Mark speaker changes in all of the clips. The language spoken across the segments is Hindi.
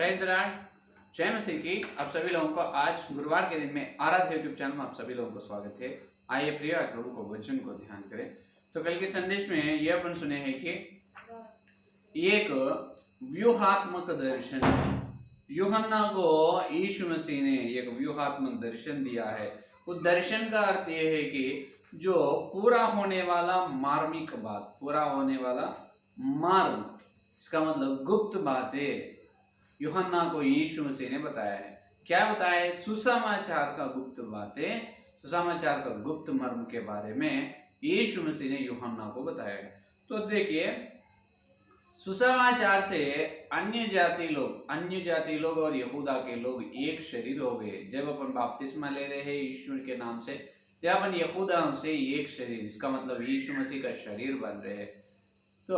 Speaker 1: Praise the Lord. जय मसीह की। आप सभी लोगों को आज गुरुवार के दिन में आराध्य यूट्यूब चैनल में आप सभी लोगों को स्वागत है। आइए प्रिय प्रभु को वचन को ध्यान करें। तो कल के संदेश में यह अपन सुने हैं कि एक व्यूहात्मक दर्शन, यूहन्ना को यीशु मसीह ने एक व्यूहात्मक दर्शन दिया है। उस दर्शन का अर्थ यह है कि जो पूरा होने वाला मार्मिक बात, पूरा होने वाला मार्ग, इसका मतलब गुप्त बातें यूहन्ना को यीशु मसीह ने बताया है। क्या बताया है? सुसमाचार का गुप्त बातें, सुसमाचार का गुप्त मर्म के बारे में यीशु मसीह ने यूहन्ना को बताया है। तो देखिए, सुसमाचार से अन्य जाति लोग और यहूदा के लोग एक शरीर हो गए। जब अपन बपतिस्मा ले रहे हैं यीशु के नाम से, जब अपन यहूदा से एक शरीर, इसका मतलब यीशु मसीह का शरीर बन रहे हैं। तो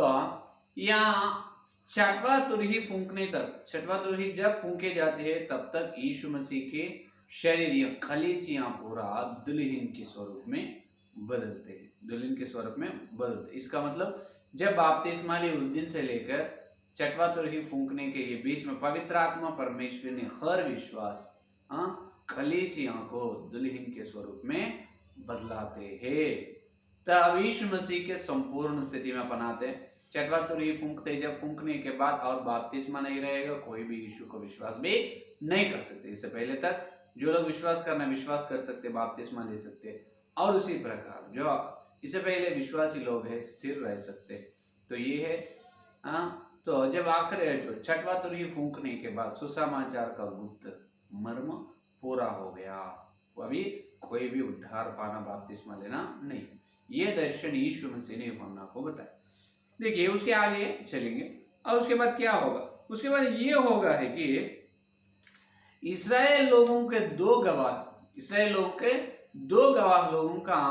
Speaker 1: यहाँ छठवां तुरही फूंकने तक, छठवां तुरही जब फूंके जाते हैं तब तक यीशु मसीह के शरीर या कलीसिया पूरा दुल्हन के स्वरूप में बदलते हैं, दुल्हन के स्वरूप में बदलते। इसका मतलब जब बपतिस्मा ली उस दिन से लेकर छठवां तुरही फूंकने के ये बीच में पवित्र आत्मा परमेश्वर ने हर विश्वास कलीसिया को दुल्हन के स्वरूप में बदलाते हैं। तब यीशु मसीह के संपूर्ण स्थिति में अपनाते हैं। छठवां तुरही फूंकते, जब फूंकने के बाद और बपतिस्मा नहीं रहेगा, कोई भी यीशु को विश्वास भी नहीं कर सकते। इससे पहले तक जो लोग विश्वास कर सकते, बपतिस्मा ले सकते, और उसी प्रकार जो इससे पहले विश्वासी लोग हैं स्थिर रह सकते। तो ये है तो जब आखिर जो छठवां तुरही फूंकने के बाद सुसमाचार का गुप्त मर्म पूरा हो गया, अभी कोई भी उद्धार पाना, बपतिस्मा लेना नहीं। ये दर्शन यीशु मसीह ने यूहन्ना को बताया। देखिए, उसके आगे चलेंगे और उसके बाद क्या होगा? उसके बाद ये होगा है कि इस्राएल लोगों के दो गवाह लोगों का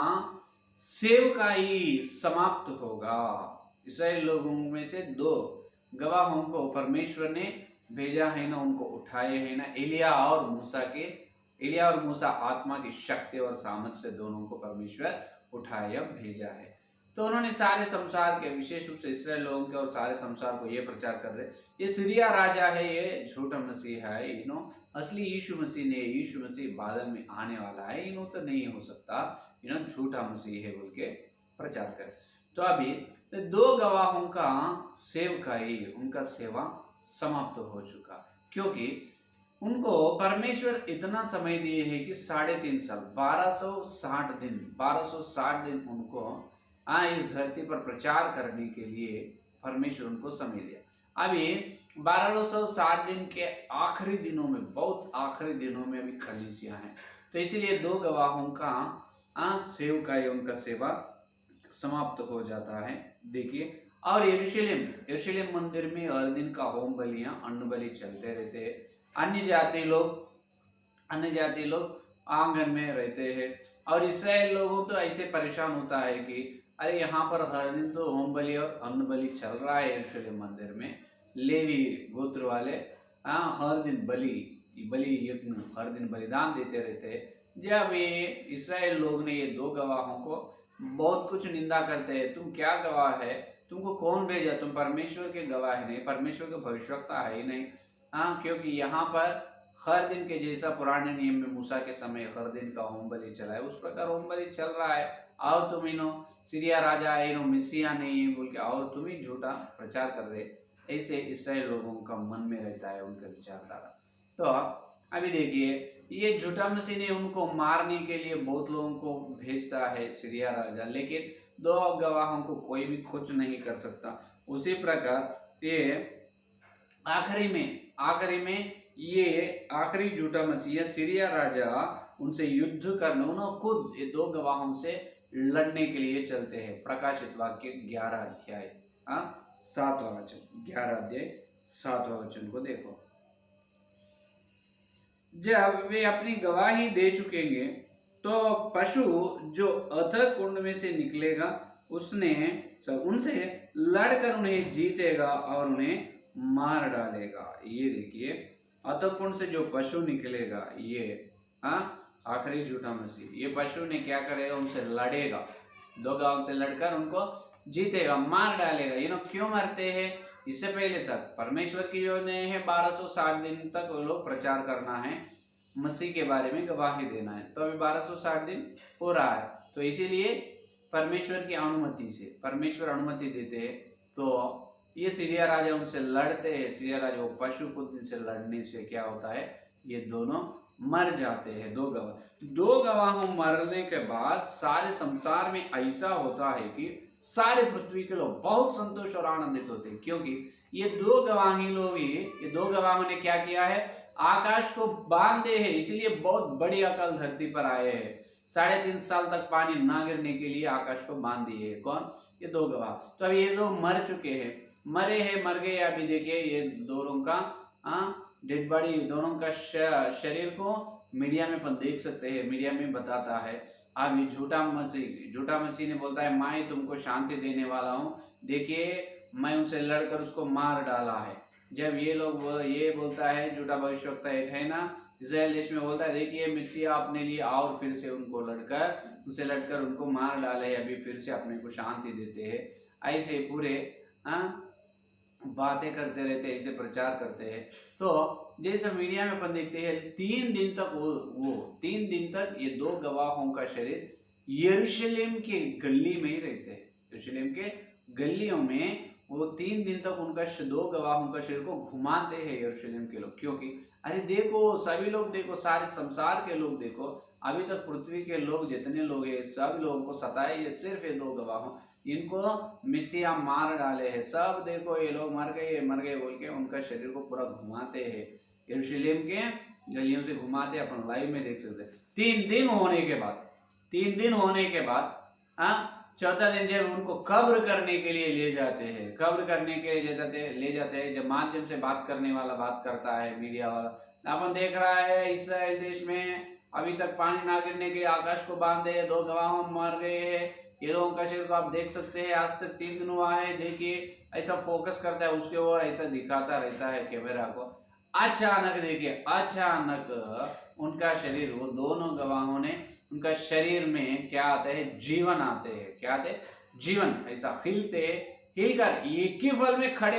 Speaker 1: सेवकाई समाप्त होगा। इस्राएल लोगों में से दो गवाहों को परमेश्वर ने भेजा है ना, उनको उठाए है ना, एलिया और मूसा आत्मा की शक्ति और सामर्थ से दोनों को परमेश्वर उठाया भेजा है। तो उन्होंने सारे संसार के, विशेष रूप से इस्राएल लोगों के और सारे संसार को ये प्रचार कर रहे, ये सीरिया राजा है, ये झूठा मसीह है, असली यीशु मसीह ने, यीशु मसीह बादल में आने वाला है, तो नहीं हो सकता, झूठा मसीह है बोल के प्रचार कर। तो अभी दो गवाहों का सेवकाई, उनका सेवा समाप्त हो चुका, क्योंकि उनको परमेश्वर इतना समय दिए है कि 3.5 साल, 1260 दिन उनको इस धरती पर प्रचार करने के लिए परमेश्वर उनको समय दिया। अभी 1260 दिन के आखिरी दिनों में, बहुत आखिरी दिनों में अभी कलीसिया है। तो इसीलिए दो गवाहों का सेवकाई, उनका सेवा समाप्त हो जाता है। देखिए, और यरूशलेम मंदिर में हर दिन का होम बलियां, अन्न बलि चलते रहते हैं। अन्य जाति लोग आंगन में रहते हैं, और इस्राएल लोगों तो ऐसे परेशान होता है कि अरे यहाँ पर हर दिन तो होम बलि और अन्न बलि चल रहा है यरूशलेम मंदिर में। लेवी गोत्र वाले हर दिन बलि यज्ञ, हर दिन बलिदान देते रहते हैं। जब ये इस्राएल लोग ने ये दो गवाहों को बहुत कुछ निंदा करते हैं, तुम क्या गवाह है, तुमको कौन भेजा, तुम परमेश्वर के गवाह है नहीं, परमेश्वर के भविष्यवक्ता है ही नहीं, क्योंकि यहाँ पर हर दिन के जैसा पुराने नियम में मूसा के समय हर दिन का होम बलि चला है, उस प्रकार होम बलि चल रहा है, और तुम सीरिया राजा है, मिसिया नहीं है बोल के और तुम ही झूठा प्रचार कर रहे। ऐसे इस्राएल लोगों का मन में रहता है उनका विचारधारा। तो अभी देखिए, ये झूठा मसीह ने उनको मारने के लिए बहुत लोगों को भेजता है सीरिया राजा, लेकिन दो गवाहों को कोई भी कुछ नहीं कर सकता। उसी प्रकार ये आखिरी में ये आखिरी झूठा मसीह सीरिया राजा उनसे युद्ध करने, उन्होंने खुद ये दो गवाहों से लड़ने के लिए चलते हैं। प्रकाशित वाक्य 11 अध्याय 7वां वचन, 11 अध्याय 7वां वचन को देखो। जब वे अपनी गवाही दे चुकेंगे तो पशु जो अथक कुंड में से निकलेगा उनसे लड़कर उन्हें जीतेगा और उन्हें मार डालेगा। ये देखिए, अथक कुंड से जो पशु निकलेगा, ये आखिरी झूठा मसीह, ये पशु ने क्या करेगा, उनसे लड़ेगा, दो गांव से लड़कर उनको जीतेगा, मार डालेगा। ये लोग क्यों मरते हैं? इससे पहले तक परमेश्वर की जो है 1260 दिन तक वो लोग प्रचार करना है, मसीह के बारे में गवाही देना है। तो अभी 1260 दिन हो रहा है, तो इसीलिए परमेश्वर की अनुमति से परमेश्वर अनुमति देते हैं। तो ये सीरिया राजा उनसे लड़ते हैं। सीरिया राजा वो पशुपुत्र से लड़ने से क्या होता है, ये दोनों मर जाते हैं। दो गवाहों मरने के बाद सारे संसार में ऐसा होता है कि सारे पृथ्वी के लोग बहुत संतोष और आनंदित होते हैं, क्योंकि ये दो गवाही लोग ही, ये दो गवाहों ने क्या किया है, आकाश को बांधे हैं, इसीलिए बहुत बड़ी अकाल धरती पर आए हैं। 3.5 साल तक पानी ना गिरने के लिए आकाश को बांध दिए है। कौन? ये दो गवाह। तो अभी ये लोग मर चुके हैं, मरे हैं, मर गए। अभी देखिए ये दोनों का डेड बॉडी, दोनों का शरीर को मीडिया में अपन देख सकते हैं, मीडिया में बताता है। अब ये झूठा मसीह ने बोलता है मैं तुमको शांति देने वाला हूँ, देखिए मैं उनसे लड़कर उसको मार डाला है। जब ये लोग ये बोलता है, झूठा भविष्यवक्ता एक है ना इस्राएल देश में, बोलता है देखिए मसीहा अपने लिए और फिर से उनसे लड़कर उनको मार डाले, अभी फिर से अपने को शांति देते हैं। ऐसे पूरे बातें करते रहते हैं, ऐसे प्रचार करते हैं। तो जैसे मीडिया में अपन देखते हैं 3 दिन तक वो 3 दिन तक ये दो गवाहों का शरीर यरूशलेम के गली में ही रहते हैं। यरूशलेम के गलियों में वो 3 दिन तक उनका दो गवाहों का शरीर को घुमाते हैं यरूशलेम के लोग। क्योंकि अरे देखो सभी लोग देखो, सारे संसार के लोग देखो, अभी तक पृथ्वी के लोग जितने लोग हैं सब लोगों को सताए ये सिर्फ ये दो गवाहों, इनको मिसिया मार डाले हैं। सब देखो ये लोग मर गए बोल के उनका शरीर को पूरा घुमाते हैं, यरूशलेम के गलियों से घुमाते, अपन लाइव में देख सकते हैं। 3 दिन होने के बाद चौथा दिन जब उनको कब्र करने के लिए ले जाते हैं, कब्र करने के लिए ले जाते हैं, जब माध्यम से बात करने वाला बात करता है, मीडिया वाला, अपन देख रहा है इस्राएल देश में अभी तक पानी ना गिरने के आकाश को बांधे, दो गवाह मर गए हैं। ये लोगों का शरीर को आप देख सकते हैं, आज तक 3 दिन हुआ है। देखिए ऐसा फोकस करता है उसके ओर, ऐसा दिखाता रहता है कैमरा को। अचानक देखिए, अचानक उनका शरीर, वो दोनों गवाहों ने, उनका शरीर में क्या आते हैं, जीवन आते हैं। क्या आते हैं? जीवन। ऐसा हिलकर एक ही पल में खड़े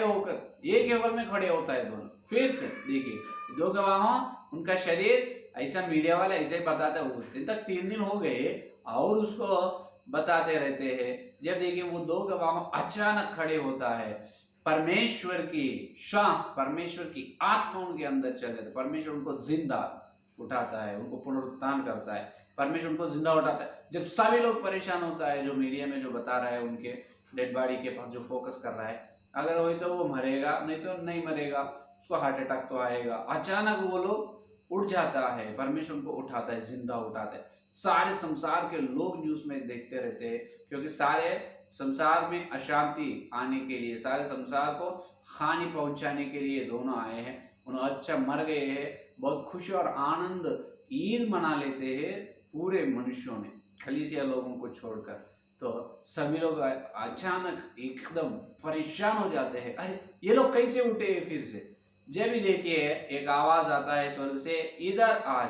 Speaker 1: होता है दोनों। फिर से देखिए दो गवाहों, उनका शरीर, ऐसा मीडिया वाले ऐसे बताते हैं, उस दिन तक 3 दिन हो गए और उसको बताते रहते हैं। जब देखिए वो दो गवाहों अचानक खड़े होता है, परमेश्वर की श्वास, परमेश्वर की आत्मा उनके अंदर चल जाती है, परमेश्वर उनको जिंदा उठाता है, उनको पुनरुत्थान करता है, परमेश्वर उनको जिंदा उठाता है। जब सभी लोग परेशान होता है, जो मीडिया में जो बता रहा है उनके डेड बॉडी के पास जो फोकस कर रहा है, अगर वही तो वो मरेगा, नहीं तो नहीं मरेगा, उसको हार्ट अटैक तो आएगा। अचानक वो लोग उठ जाता है, परमेश्वर उनको उठाता है, जिंदा उठाता है। सारे संसार के लोग न्यूज में देखते रहते हैं, क्योंकि सारे संसार में अशांति आने के लिए, सारे संसार को हानि पहुंचाने के लिए दोनों आए हैं। उन्होंने अच्छा मर गए हैं, बहुत खुश और आनंद ईद मना लेते हैं पूरे मनुष्यों ने, खलीसिया लोगों को छोड़कर। तो सभी लोग अचानक एकदम परेशान हो जाते हैं, अरे ये लोग कैसे उठे फिर से। जब भी देखिए एक आवाज आता है स्वर्ग से, इधर आ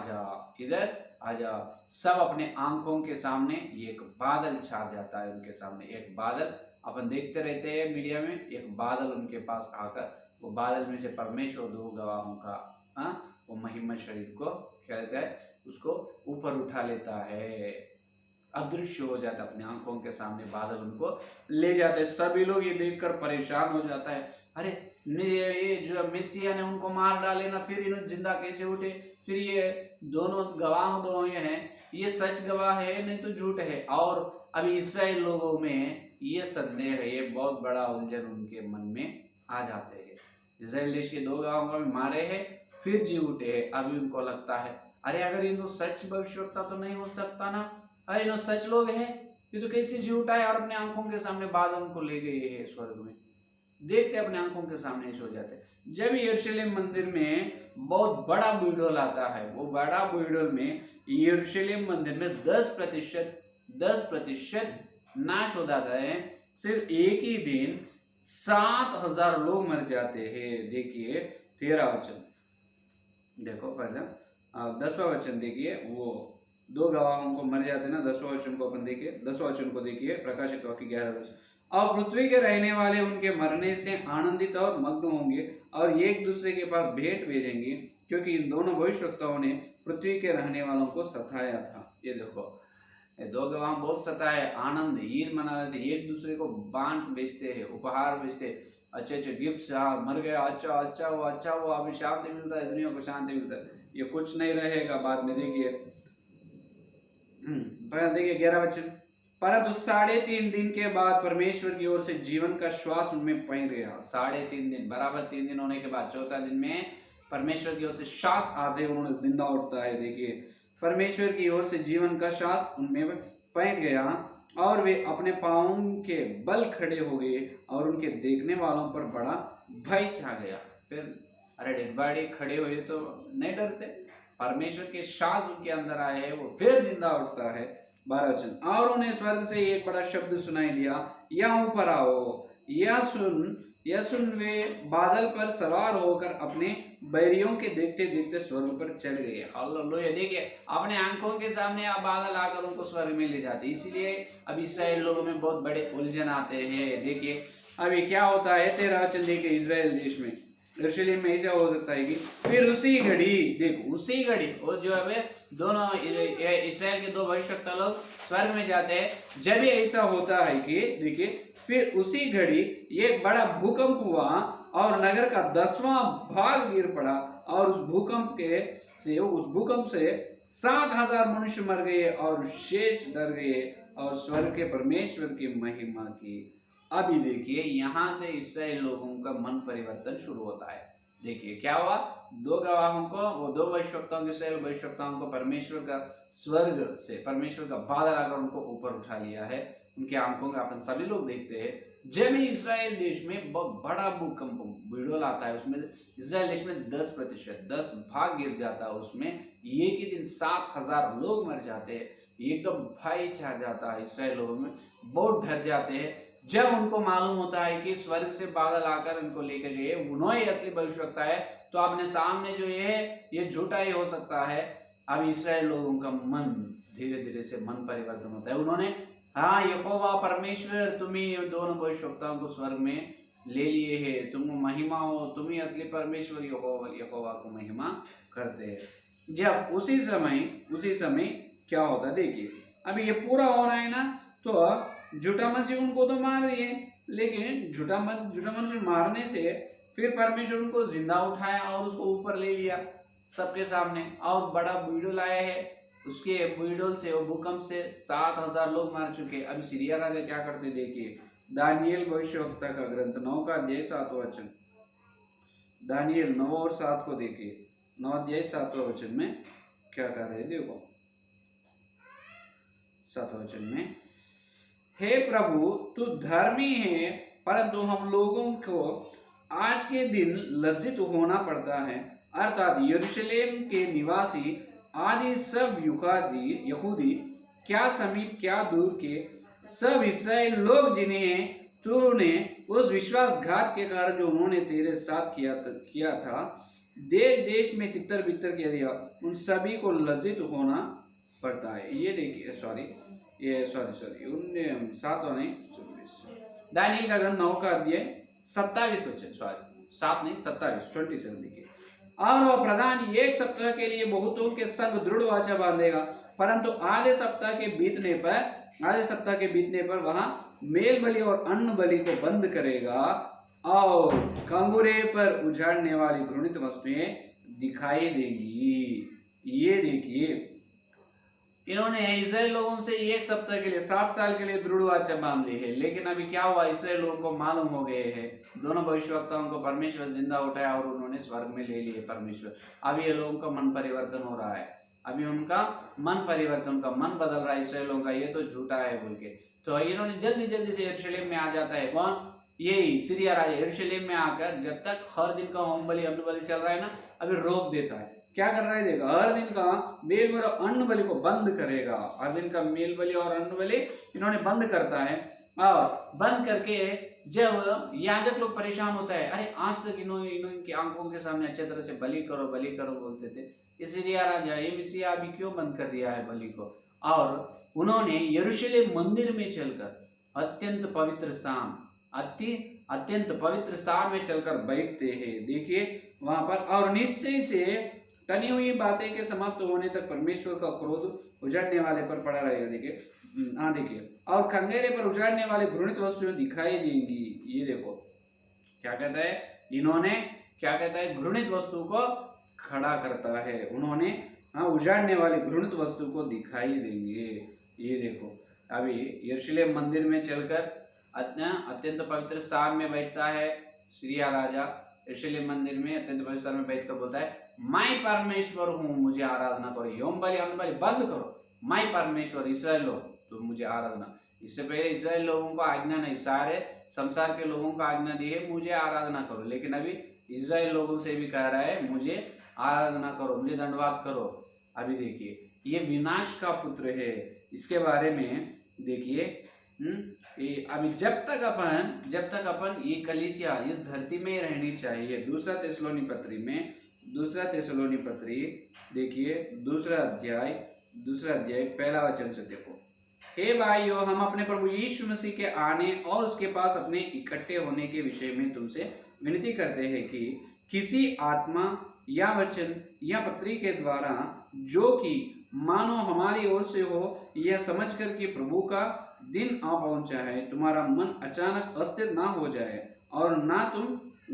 Speaker 1: जा। सब अपने आंखों के सामने एक बादल छा जाता है, उनके सामने एक बादल, अपन देखते रहते हैं मीडिया में, एक बादल उनके पास आकर, वो बादल में से परमेश्वर दो गवाहों का वो महिमा शरीर को क्या कहता है, उसको ऊपर उठा लेता है, अदृश्य हो जाता है, अपने आंखों के सामने बादल उनको ले जाते हैं। सभी लोग ये देखकर परेशान हो जाता है, अरे ये जो मेसिया ने उनको मार डाले ना, फिर इन्होंने जिंदा कैसे उठे, फिर ये दोनों गवाह दो ये हैं, ये सच गवाह है नहीं तो झूठ है। और अभी इसराइल लोगों में ये संदेह है, ये बहुत बड़ा उलझन उनके मन में आ जाते हैं। इसराइल देश के दो गवाहों को मारे हैं, फिर जी उठे हैं। अभी उनको लगता है अरे अगर इनको सच भविष्यवक्ता तो नहीं हो सकता ना, अरे इन्हों सच लोग है, ये तो कैसे जी उठा है, और अपने आंखों के सामने बादल उनको ले गए हैं स्वर्ग में। देखते अपने आंखों के सामने सो जाते। जब यरूशलेम मंदिर में बहुत बड़ा बुलडोल आता है, वो बड़ा बुलडोल में यरूशलेम मंदिर में 10% नाश हो जाता है। सिर्फ एक ही दिन 7,000 लोग मर जाते हैं। देखिए 13 वचन देखो, पहले 10वां वचन देखिए, वो दो गवाहों को मर जाते ना, 10वां वचन को अपन देखिए, 10वां वचन को देखिए, प्रकाशित वाक्य 11। और पृथ्वी के रहने वाले उनके मरने से आनंदित और मग्न होंगे और एक दूसरे के पास भेंट भेजेंगे, क्योंकि इन दोनों भविष्यवक्ताओं ने पृथ्वी के रहने वालों को सताया था। ये देखो, ये दो गवाह बहुत सताए, आनंद ईद मना रहे थे, एक दूसरे को बांट बेचते हैं, उपहार बेचते, अच्छे अच्छे गिफ्ट, मर गया, अच्छा अच्छा हुआ, अच्छा हुआ, अभी शांति मिलता है, दुनिया को शांति मिलता है, ये कुछ नहीं रहेगा बाद में। देखिए देखिए 11 वचन, परंतु 3.5 दिन के बाद परमेश्वर की ओर से जीवन का श्वास उनमें पैर गया। 3.5 दिन, बराबर 3 दिन होने के बाद चौथा दिन में परमेश्वर की ओर से श्वास आते उन्होंने जिंदा उठता है। देखिए, परमेश्वर की ओर से जीवन का श्वास उनमें पैर गया और वे अपने पांवों के बल खड़े हो गए और उनके देखने वालों पर बड़ा भय छा गया। फिर अरे डेड बॉडी खड़े हुए तो नहीं डरते, परमेश्वर के श्वास उनके अंदर आए हैं, वो फिर जिंदा उठता है। 12 वचन, और उन्हें स्वर्ग से एक बड़ा शब्द सुनाई दिया, या ऊपर आओ। यह सुन वे बादल पर सवार होकर अपने बैरियों के देखते देखते स्वर्ग पर चढ़ गए। हालेलुया। देखिए, अपने आंखों के सामने अब बादल आकर उनको स्वर्ग में ले जाते, इसीलिए अब इस्राएल लोगों में बहुत बड़े उलझन आते हैं। देखिए अभी क्या होता है, 13 वचन देखिए, इस्राएल देश में, यरूशलेम में ऐसा हो सकता है कि फिर उसी घड़ी, देखो उसी घड़ी, वो जो है दोनों इस्राएल के दो भविष्यवक्ता लोग स्वर्ग में जाते हैं। जब भी ऐसा होता है कि देखिए, फिर उसी घड़ी एक बड़ा भूकंप हुआ और नगर का 10वां भाग गिर पड़ा और उस भूकंप से 7,000 मनुष्य मर गए और शेष डर गए और स्वर्ग के परमेश्वर की महिमा की। अभी देखिए, यहां से इस्राएल लोगों का मन परिवर्तन शुरू होता है। देखिए क्या हुआ, दो गवाहों को, वो दो भविष्यवक्ताओं के भविष्यवक्ताओं को परमेश्वर का स्वर्ग से परमेश्वर का बादल आकर उनको ऊपर उठा लिया है। उनके आंखों का अपन सभी लोग देखते हैं। जब इस्राएल देश में बहुत बड़ा भूकंप बिड़ोल आता है, उसमें इस्राएल देश में 10%, 10 भाग गिर जाता है, उसमें एक ही दिन 7,000 लोग मर जाते हैं। एकदम भय छा जाता है इस्राएल लोगों में, बहुत डर जाते हैं। जब उनको मालूम होता है कि स्वर्ग से बादल आकर इनको लेकर गए, उन्होंने असली भविष्यवक्ता है, तो अपने सामने जो ये है ये झूठा ही हो सकता है। अब इस्राएल लोगों का मन धीरे धीरे से मन परिवर्तन होता है। उन्होंने, हाँ यहोवा परमेश्वर, तुम ही दोनों भविष्यवक्ताओं को स्वर्ग में ले लिए है, तुम महिमा हो, तुम ही असली परमेश्वर यहोवा को महिमा करते हैं। जब उसी समय क्या होता है, देखिए अभी ये पूरा हो रहा है ना, तो झूठा मसीह उनको तो मार दिए, लेकिन झूठा मसीह मारने से फिर परमेश्वर उनको जिंदा उठाया और उसको ऊपर ले लिया सबके सामने, और बड़ा बुलडोल आया है, उसके बुलडोल से, वो भूकंप से 7,000 लोग मार चुके। अब सीरिया राजा क्या करते, देखिए दानियल भविष्यवक्ता का ग्रंथ 9 का अध्याय 7वां वचन, दानियल 9 और 7 को देखिए, 9 अध्याय 7वां वचन में क्या कर रहे, देखो 7वां वचन में, हे प्रभु तू धर्मी है, परंतु हम लोगों को आज के दिन लज्जित होना पड़ता है, अर्थात यरूशलेम के निवासी आदि सब यहूदी, क्या समीप क्या दूर के सब इसराइल लोग, जिन्हें तूने उस विश्वासघात के कारण जो उन्होंने तेरे साथ किया था देश देश में तितर बितर किया दिया, उन सभी को लज्जित होना पड़ता है। ये देखिए, सॉरी दानियल का ग्रंथ 9 का अध्याय 27 वचन, सॉरी 7 नहीं 27 देखिए, और वह प्रधान एक सप्ताह के लिए बहुतों के संग दृढ़ वाचा बांधेगा, परंतु आधे सप्ताह के बीतने पर वहां मेल बलि और अन्न बलि को बंद करेगा और कंगुरे पर उजाड़ने वाली घृणित वस्तुएं दिखाई देगी। ये देखिए, इन्होंने इस्राएल लोगों से एक सप्ताह के लिए 7 साल के लिए दृढ़ वाचा बांध ली है, लेकिन अभी क्या हुआ, इस्राएल लोगों को मालूम हो गए हैं, दोनों भविष्यवक्ताओं को परमेश्वर जिंदा उठाया और उन्होंने स्वर्ग में ले लिए परमेश्वर। अभी ये लोगों का मन परिवर्तन हो रहा है, अभी उनका मन परिवर्तन, उनका मन बदल रहा है इस्राएलों का, ये तो झूठा है बोल के। तो इन्होंने जल्दी जल्दी से यरूशलेम में आ जाता है, कौन, यही सीरिया राजा यरूशलेम में आकर जब तक हर दिन का होम बलि अन्न बलि चल रहा है ना, अभी रोक देता है। क्या कर रहा है, देखा, हर दिन का मेल और अन्न बलि को बंद करेगा, हर दिन का मेल बलि और अन्न बलि इन्होंने बंद करता है। और बंद करके जब याजक लोग परेशान होता है, अरे आज तक इनकी आंखों के सामने अच्छे तरह से बलि करो बोलते थे, सीरिया राजा ये मिसिया अभी क्यों बंद कर दिया है बलि को। और उन्होंने यरूशलेम मंदिर में चलकर अत्यंत पवित्र स्थान, अत्यंत पवित्र स्थान में चलकर बैठते हैं। देखिए वहां पर, और निश्चय से टनी हुई बातें के समाप्त होने तक परमेश्वर का क्रोध उजाड़ने वाले पर पड़ा रहेगा। देखिए हाँ देखिए, और खंडेरे पर उजाड़ने वाले घृणित वस्तुएं दिखाई देंगी। ये देखो क्या कहता है, इन्होंने क्या कहता है, घृणित वस्तु को खड़ा करता है, उन्होंने हाँ उजाड़ने वाले घृणित वस्तु को दिखाई देंगे। ये देखो अभी यरूशलेम मंदिर में चलकर अत्यंत पवित्र स्थान में बैठता है सीरिया राजा, यरूशलेम मंदिर में अत्यंत पवित्र स्थान में बैठकर बोलता है मैं परमेश्वर हूँ, मुझे आराधना करो, योम बलि अन्न बलि बंद करो, मैं परमेश्वर, इसराइल लोग तो मुझे आराधना। इससे पहले इसराइल लोगों को आज्ञा नहीं, सारे संसार के लोगों को आज्ञा दी है मुझे आराधना करो, लेकिन अभी इसराइल लोगों से भी कह रहा है मुझे आराधना करो, मुझे दंडवात करो। अभी देखिए ये विनाश का पुत्र है, इसके बारे में देखिए अभी जब तक अपन ये कलीसिया इस धरती में रहनी चाहिए। दूसरा तेसलोनी पत्री देखिए दूसरा अध्याय पहला वचन से देखो, हे भाइयों हम अपने प्रभु यीशु मसीह के आने और उसके पास अपने इकट्ठे होने के विषय में तुमसे विनती करते हैं कि किसी आत्मा या वचन या पत्री के द्वारा जो कि मानो हमारी ओर से हो, यह समझकर कि प्रभु का दिन आ पहुंचा है, तुम्हारा मन अचानक अस्थिर ना हो जाए और ना तुम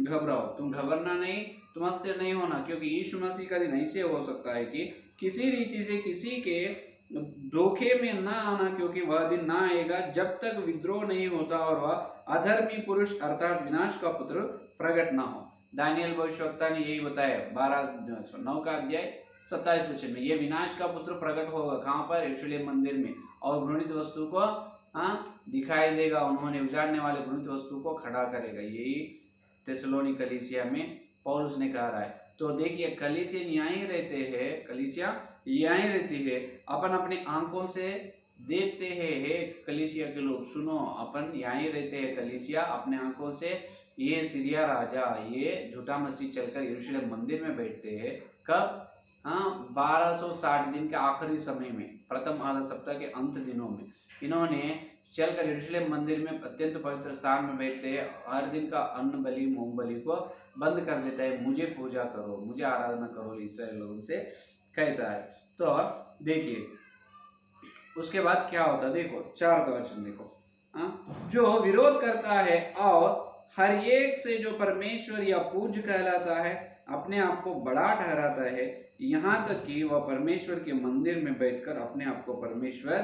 Speaker 1: घबराओ। तुम घबरना नहीं, तुम अस्थिर नहीं होना, क्योंकि यीशु मसीह का दिन ऐसे हो सकता है कि किसी रीति से किसी के धोखे में ना आना, क्योंकि वह दिन ना आएगा जब तक विद्रोह नहीं होता और वह अधर्मी पुरुष अर्थात विनाश का पुत्र प्रकट ना हो। दानियल भविष्यवक्ता ने यही बताया 9 का अध्याय 27 वचन में, ये विनाश का पुत्र प्रकट होगा कहाँ पर, यरूशलेम मंदिर में, और घृणित वस्तु को दिखाई देगा, उन्होंने उजाड़ने वाले घृणित वस्तु को खड़ा करेगा। यही थिस्सलुनी कलीसिया में पौलुस ने कहा है। तो देखिए कलीसिया यहीं रहते हैं, कलीसिया यहीं रहती है, अपन अपने आंखों से देखते हैं। हे कलीसिया के लोग सुनो, अपन यहीं रहते हैं कलीसिया अपने आंखों से। ये सीरिया राजा, ये झूठा मसीह चलकर यरूशलेम मंदिर में बैठते हैं कब, 1260 दिन के आखिरी समय में, प्रथम आधा सप्ताह के अंत दिनों में इन्होंने चलकर यरूशलेम मंदिर में अत्यंत पवित्र स्थान में बैठते हैं। हर दिन का अन्न बलि मोम बलि को बंद कर देता है, मुझे पूजा करो, मुझे आराधना करो, इस्राएल लोगों से कहता है। तो देखिए उसके बाद क्या होता है, देखो 4 का वचन देखो, जो विरोध करता है और हर एक से जो परमेश्वर या पूज्य कहलाता है अपने आप को बड़ा ठहराता है, यहाँ तक कि वह परमेश्वर के मंदिर में बैठकर अपने आप को परमेश्वर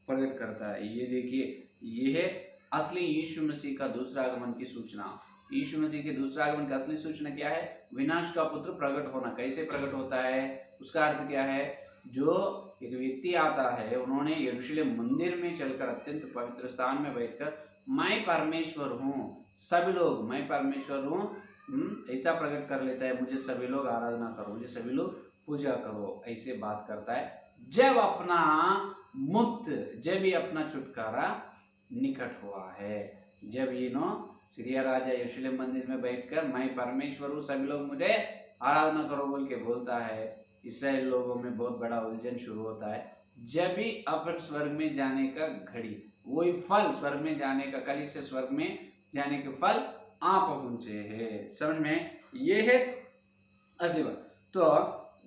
Speaker 1: प्रकट करता है। ये देखिए ये है असली यीशु मसीह का दूसरा आगमन की सूचना। यीशु मसीह के दूसरा आगमन का असली सूचना क्या है, विनाश का पुत्र प्रकट होना। कैसे प्रकट होता है, उसका अर्थ क्या है, जो एक व्यक्ति आता है, उन्होंने यरूशलेम मंदिर में चलकर अत्यंत पवित्र स्थान में बैठकर मैं परमेश्वर हूँ, सभी लोग मैं परमेश्वर हूँ ऐसा प्रकट कर लेता है, मुझे सभी लोग आराधना करो, मुझे सभी लोग पूजा करो, ऐसे बात करता है। जब भी अपना छुटकारा निकट हुआ है, जब ये सीरिया राजा यरूशलेम मंदिर में बैठकर मैं परमेश्वर हूँ, सभी लोग मुझे आराधना करो बोल के बोलता है, इसराइल लोगों में बहुत बड़ा उलझन शुरू होता है। जब भी अपन स्वर्ग में जाने का घड़ी, वही फल स्वर्ग में जाने का, कली से स्वर्ग में जाने के फल आ पहुंचे है। समझ में, ये है असली बात। तो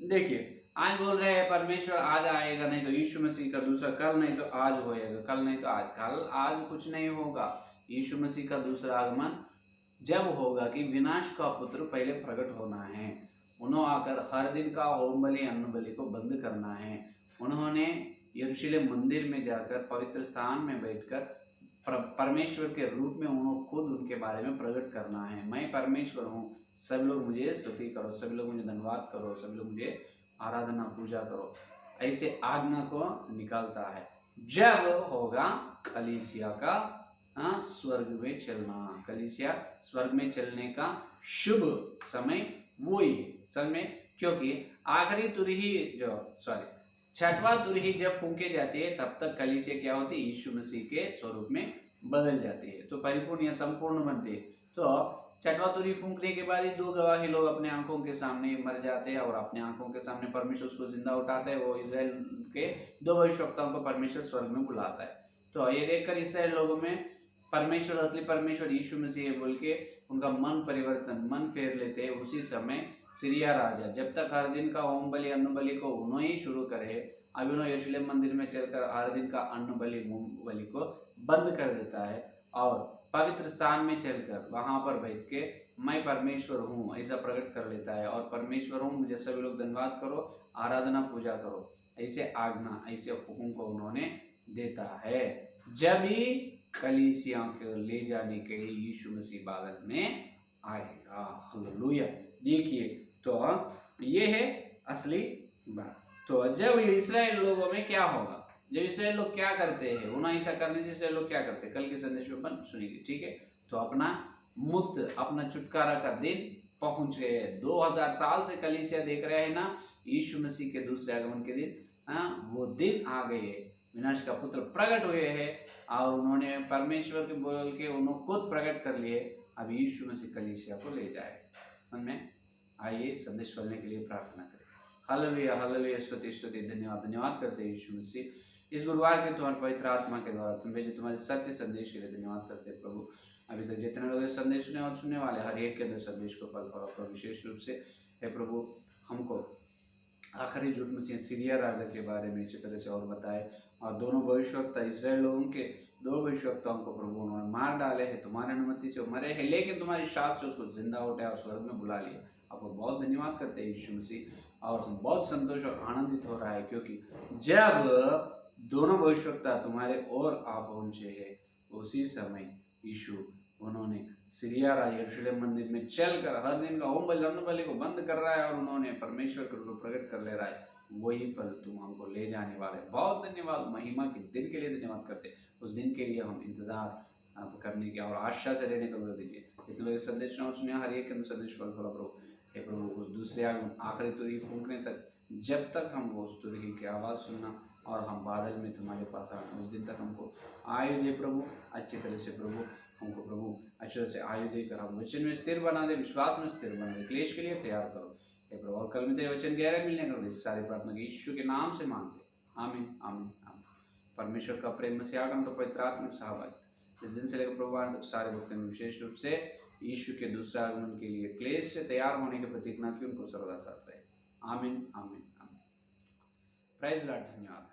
Speaker 1: देखिए आज बोल रहे हैं परमेश्वर आज आएगा, नहीं तो यीशु मसीह का दूसरा, कल नहीं तो आज होएगा, कल नहीं तो आज, कल आज कुछ नहीं होगा। यीशु मसीह का दूसरा आगमन जब होगा कि विनाश का पुत्र पहले प्रकट होना है, उन्होंने आकर हर दिन का होम बलि अन्न बलि को बंद करना है। उन्होंने यरूशलेम मंदिर में जाकर पवित्र स्थान में बैठकर परमेश्वर के रूप में उन्होंने खुद उनके बारे में प्रकट करना है, मैं परमेश्वर हूँ, सभी लोग मुझे स्तुति करो, सभी लोग मुझे धन्यवाद करो, सभी लोग मुझे आराधना पूजा करो, ऐसे आज्ञा को निकालता है। जब होगा कलीसिया का स्वर्ग में चलना, कलीसिया स्वर्ग में चलने का शुभ समय वही समय, क्योंकि आखिरी तुरही छठवां तुरही जब फूंके जाती है तब तक कलीसिया क्या होती है, यीशु मसीह के स्वरूप में बदल जाती है, तो परिपूर्ण या संपूर्ण बनती है। तो छठवां तुरही फूंकने के बाद ही 2 गवाही लोग अपने आंखों के सामने मर जाते हैं और अपने आंखों के सामने परमेश्वर उसको जिंदा उठाते हैं। वो इस्राएल के 2 भविष्यवक्ताओं को परमेश्वर स्वर्ग में बुलाता है। तो ये देखकर इस्राएल लोगों में परमेश्वर, असली परमेश्वर यीशु मसीह है बोल के उनका मन परिवर्तन, मन फेर लेते हैं। उसी समय सीरिया राजा जब तक हर दिन का होम बलि अन्न बलि को उन्होंने ही शुरू करे, अब उन्होंने यरूशलेम मंदिर में चलकर हर दिन का अन्न बलि होम बलि को बंद कर देता है और पवित्र स्थान में चलकर वहां पर बैठ के मैं परमेश्वर हूँ ऐसा प्रकट कर लेता है। और परमेश्वर हूँ, मुझे सभी लोग धन्यवाद करो, आराधना पूजा करो, ऐसे आज्ञा, ऐसे हुक्म को उन्होंने देता है। जब ही कलीसिया को ले जाने के लिए यीशु मसीह बादल में आएगा। हालेलुया। देखिए तो ये है असली बात। तो जब इस्राएल लोगों में क्या होगा, जब इस्राएल लोग क्या करते हैं, उन्हें ऐसा करने से इस्राएल लोग क्या करते हैं, कल के संदेश में अपन सुनेंगे, ठीक है। तो अपना मुक्त, अपना छुटकारा का दिन पहुंच गए। 2000 साल से कलीसिया देख रहे हैं ना यीशु मसीह के दूसरे आगमन के दिन, वो दिन आ गए है। विनाश का पुत्र प्रकट हुए हैं और उन्होंने परमेश्वर के बोल के उन्होंने खुद प्रकट कर लिए। अब यीशु मसीह कलीसिया को ले जाए। में आइए संदेश सुनने के लिए प्रार्थना करें। हालेलुया, हालेलुया, स्तुति स्तुति, धन्यवाद धन्यवाद करते हैं यीशु मसीह। इस गुरुवार के तुम्हारे पवित्र आत्मा के द्वारा तुम भेजे तुम्हारे सत्य संदेश के लिए धन्यवाद करते हैं प्रभु। अभी तक जितने लोग संदेश सुने और सुनने वाले हर एक के अंदर संदेश को फल फल विशेष रूप से है प्रभु, हमको आखिरी झूठ मसीह सीरिया राजा के बारे में अच्छी तरह से और बताए। और दोनों भविष्यवक्ता इसराइल लोगों के दो भविष्यवक्ताओं को प्रभु उन्होंने मार डाले हैं, तुम्हारे अनुमति से मरे हैं, लेकिन तुम्हारी शास्त्र से उसको जिंदा उठाया और स्वर्ग में बुला लिया। आपको बहुत धन्यवाद करते हैं यीशु मसीह। और हम बहुत संतोष और आनंदित हो रहा है क्योंकि जब दोनों भविष्यवक्ता तुम्हारे और आ पहुंचे हैं, उसी समय यीशु उन्होंने सीरिया राजा यरूशलेम मंदिर में चलकर हर दिन का होम बलि अन्न बलि को बंद कर रहा है और उन्होंने परमेश्वर के रूप प्रकट कर ले रहा है। वही फल तुम हमको ले जाने वाले। बहुत धन्यवाद, महिमा के दिन के लिए धन्यवाद करते। उस दिन के लिए हम इंतजार करने की और आशा से रहने को दीजिए। इतने लोग संदेश सुनिए, हर एक संदेश फल फल प्रभु हे प्रभु, उस दूसरे आखिरी तुरही फूंकने तक, जब तक हम उस तुरही की आवाज़ सुनना और हम बादल में तुम्हारे पास आना, उस दिन तक हमको आयु दे प्रभु, अच्छी तरह से प्रभु हमको प्रभु अच्छी तरह से आयु देकर हम वचन में स्थिर बना दे, विश्वास में स्थिर बना दे, क्लेश के लिए तैयार करो हे प्रभु। और कल में तेरे वचन गहरे मिलने का सारी प्रार्थना यीशु के नाम से मांगते, आमीन आमीन आमीन। परमेश्वर का प्रेम में आगम तो पवित्र आत्मिक सहभागिता इस दिन से लेकर प्रभु तक सारे भक्तों में विशेष रूप से यीशु के दूसरे आगमन के लिए क्लेश से तैयार होने की प्रतिज्ञा की उनको सर्वदा साथ रहे। आमीन आमीन आमीन। प्राइज लॉर्ड, धन्यवाद।